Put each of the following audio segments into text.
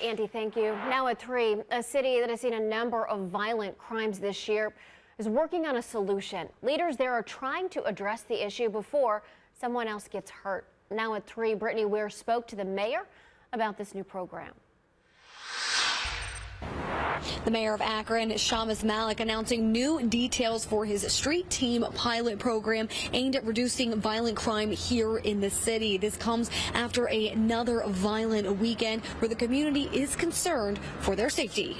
Andy, thank you. Now at 3, a city that has seen a number of violent crimes this year is working on a solution. Leaders there are trying to address the issue before someone else gets hurt. Now at 3, Brittany Weir spoke to the mayor about this new program. The mayor of Akron, Shamus Malik, announcing new details for his street team pilot program aimed at reducing violent crime here in the city. This comes after another violent weekend where the community is concerned for their safety.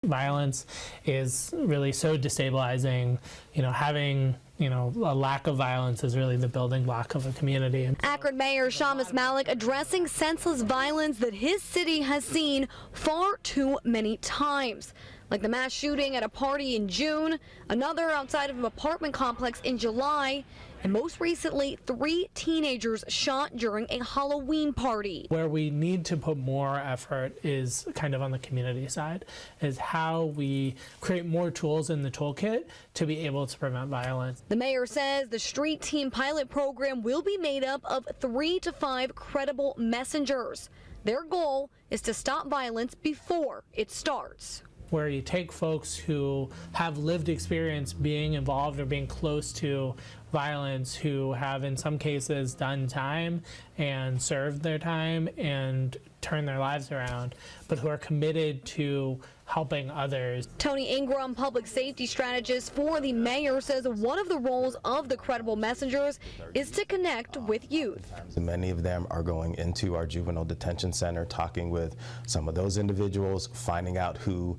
Violence is really so destabilizing. Having a lack of violence is really the building block of a community. Akron Mayor Shamus Malik addressing senseless violence that his city has seen far too many times. Like the mass shooting at a party in June, another outside of an apartment complex in July, and most recently, 3 teenagers shot during a Halloween party. Where we need to put more effort is kind of on the community side, is how we create more tools in the toolkit to be able to prevent violence. The mayor says the street team pilot program will be made up of 3 to 5 credible messengers. Their goal is to stop violence before it starts. Where you take folks who have lived experience being involved or being close to violence, who have in some cases done time and served their time and turned their lives around, but who are committed to helping others. Tony Ingram, public safety strategist for the mayor, says one of the roles of the credible messengers is to connect with youth. Many of them are going into our juvenile detention center, talking with some of those individuals, finding out who,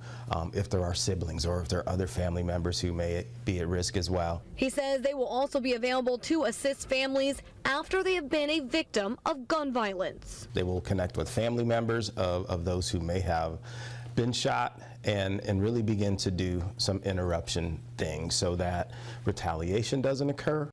if there are siblings or if there are other family members who may be at risk as well. He says they will also be available to assist families after they have been a victim of gun violence. They will connect with family members of those who may have been shot and really begin to do some interruption things so that retaliation doesn't occur.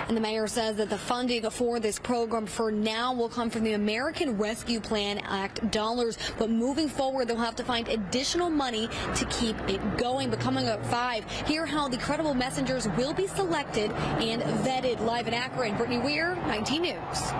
And the mayor says that the funding for this program for now will come from the American Rescue Plan Act dollars, but moving forward they'll have to find additional money to keep it going. But coming up at 5, hear how the credible messengers will be selected and vetted. Live in Akron, Brittany Weir, 19 News.